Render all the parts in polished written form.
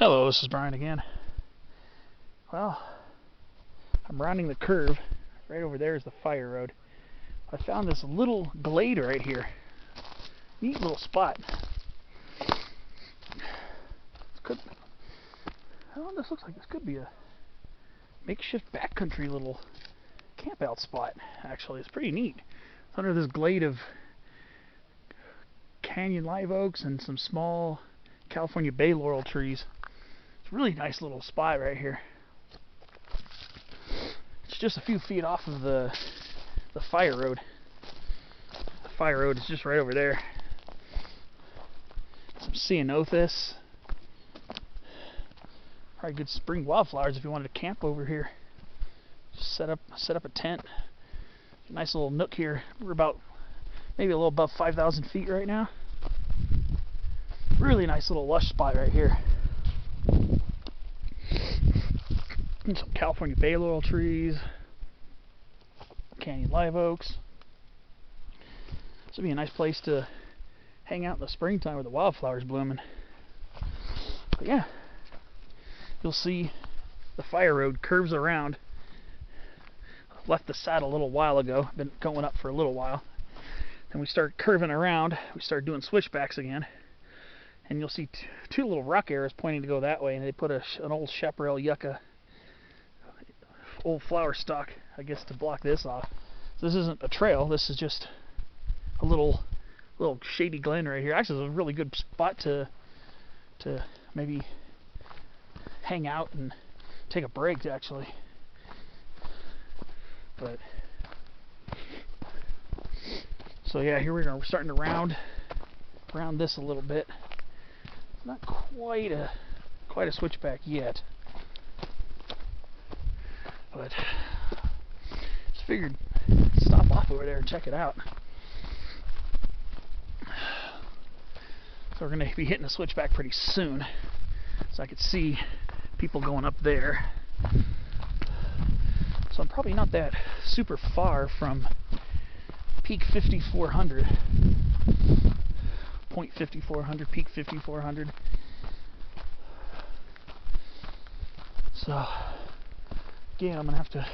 Hello, this is Brian again. Well, I'm rounding the curve. Right over there is the fire road. I found this little glade right here. Neat little spot. This looks like this could be a makeshift backcountry little campout spot. Actually, it's pretty neat. It's under this glade of canyon live oaks and some small California Bay Laurel trees. It's a really nice little spot right here. It's just a few feet off of the fire road. The fire road is just right over there. Some Ceanothus. Probably good spring wildflowers if you wanted to camp over here. Just set up a tent. A nice little nook here. We're about maybe a little above 5,000 feet right now. Really nice little lush spot right here. And some California Bay Laurel trees, canyon live oaks. This would be a nice place to hang out in the springtime with the wildflowers blooming. But yeah, you'll see the fire road curves around. Left the saddle a little while ago, been going up for a little while. Then we start curving around, we start doing switchbacks again. And you'll see two little rock arrows pointing to go that way, and they put an old chaparral yucca, old flower stalk, I guess, to block this off. So this isn't a trail, this is just a little shady glen right here. Actually, it's a really good spot to maybe hang out and take a break, actually. But so yeah, here we are. We're starting to round this a little bit. Not quite a switchback yet, but just figured stop off over there and check it out. So we're going to be hitting the switchback pretty soon, so I could see people going up there. So I'm probably not that super far from peak 5400. Point 5400, peak 5400. So again, I'm gonna have to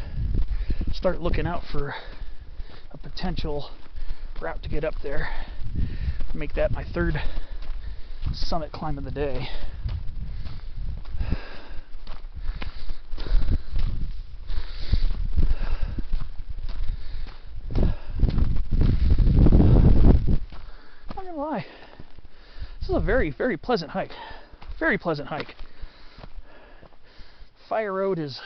start looking out for a potential route to get up there. Make that my third summit climb of the day. Not gonna lie. This is a very, very pleasant hike. Very pleasant hike. Fire road is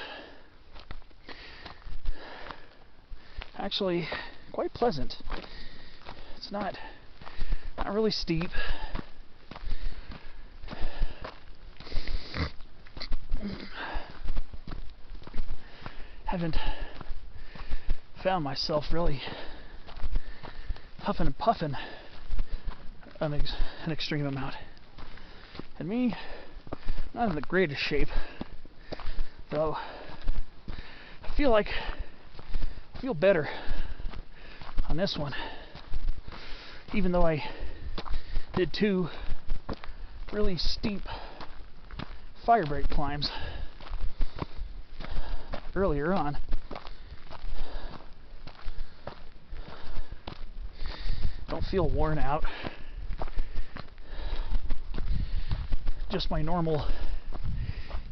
actually quite pleasant. It's not really steep. Haven't found myself really huffing and puffing an extreme amount. And me, not in the greatest shape, though. I feel better on this one, even though I did two really steep firebreak climbs earlier on. Don't feel worn out. Just my normal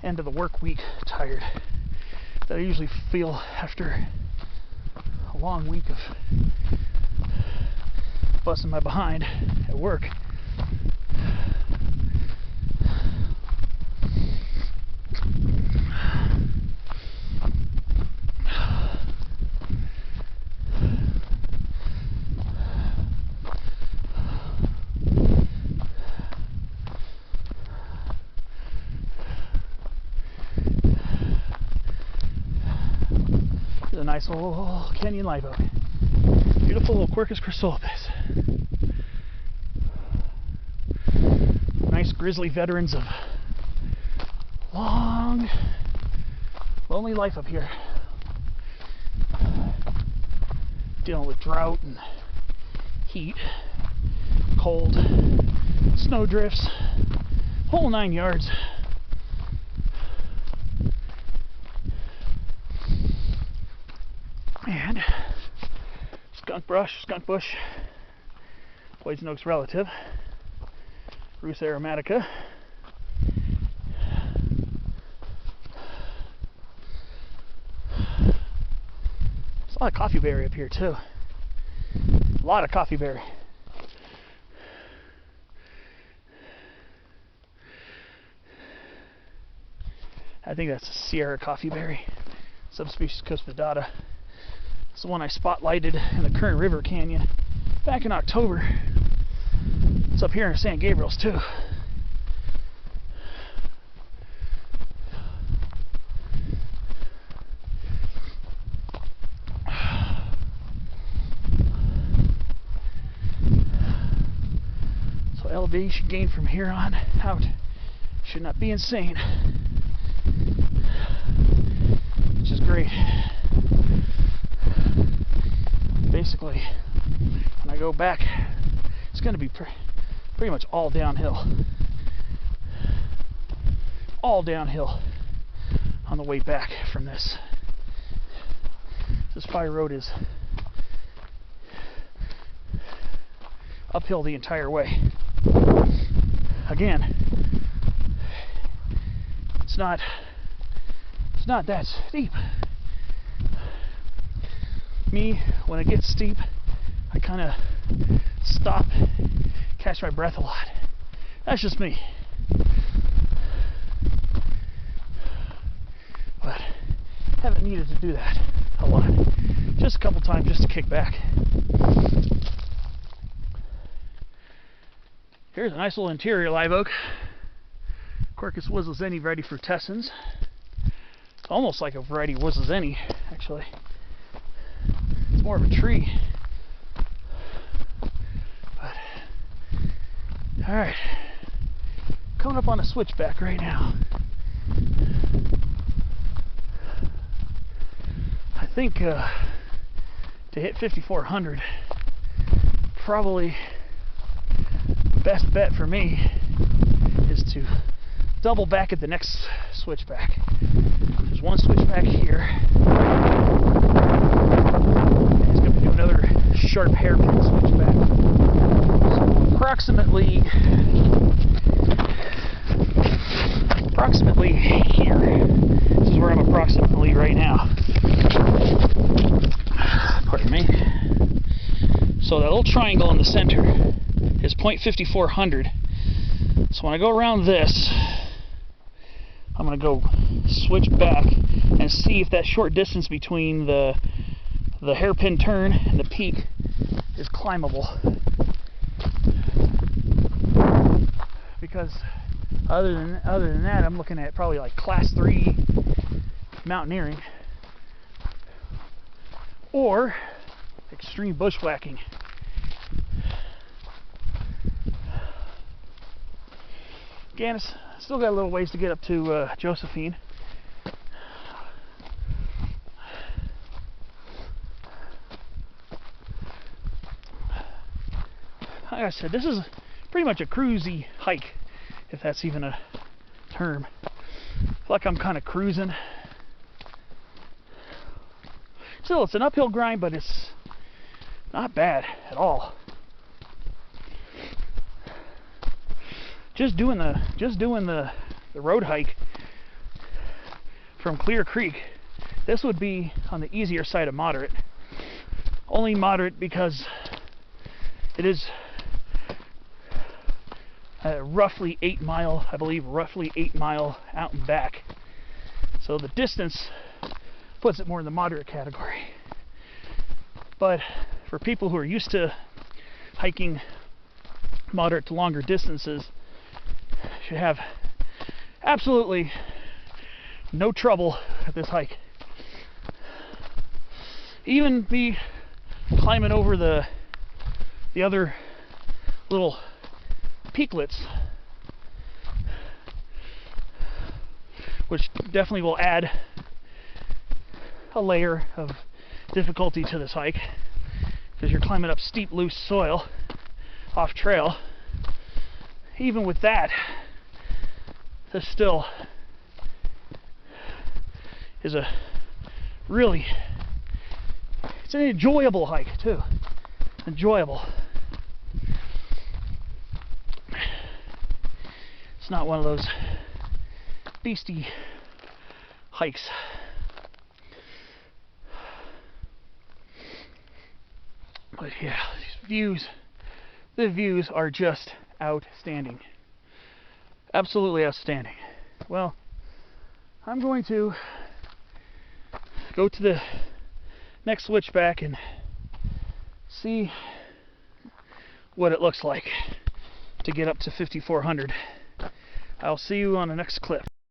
end of the work week tired that I usually feel after a long week of busting my behind at work. A nice old canyon live oak. Beautiful little Quercus chrysolepis. Nice grizzly veterans of long, lonely life up here. Dealing with drought and heat, cold, snow drifts, whole 9 yards. brush, skunk bush, poison oak's relative, Rhus aromatica. There's a lot of coffeeberry up here too. A lot of coffeeberry. I think that's a Sierra coffeeberry, subspecies cuspidata. It's the one I spotlighted in the Current River Canyon back in October. It's up here in San Gabriel's too. So elevation gain from here on out should not be insane, which is great. Basically, when I go back, it's going to be pretty much all downhill. All downhill on the way back from this. This fire road is uphill the entire way. Again, it's not that steep. Me, when it gets steep, I kind of stop, catch my breath a lot. That's just me. But haven't needed to do that a lot. Just a couple times just to kick back. Here's a nice little interior live oak. Quercus Wislezeni ready for Tessins. It's almost like a variety of Wislezeni, actually. It's more of a tree. But, alright. Coming up on a switchback right now. I think to hit 5400, probably best bet for me is to double back at the next switchback. There's one switchback here. And he's going to do another sharp hairpin switchback. So approximately here. This is where I'm approximately right now. Pardon me. So that little triangle in the center is 0.5400. So when I go around this, I'm going to go switch back and see if that short distance between the hairpin turn and the peak is climbable. Because other than that, I'm looking at probably like class 3 mountaineering or extreme bushwhacking. Again, it's still got a little ways to get up to Josephine. Like I said, this is pretty much a cruisy hike, if that's even a term. I feel like I'm kind of cruising. Still, it's an uphill grind, but it's not bad at all. Just doing the road hike from Clear Creek, this would be on the easier side of moderate. Only moderate because it is roughly 8 mile, I believe, roughly 8 mile out and back. So the distance puts it more in the moderate category. But for people who are used to hiking moderate to longer distances, should have absolutely no trouble at this hike. Even be climbing over the other little peaklets, which definitely will add a layer of difficulty to this hike, because you're climbing up steep, loose soil off trail. Even with that, this still is it's an enjoyable hike too. enjoyable. It's not one of those beastie hikes. But yeah, these views, the views are just outstanding. Absolutely outstanding. Well, I'm going to go to the next switchback and see what it looks like to get up to 5400. I'll see you on the next clip.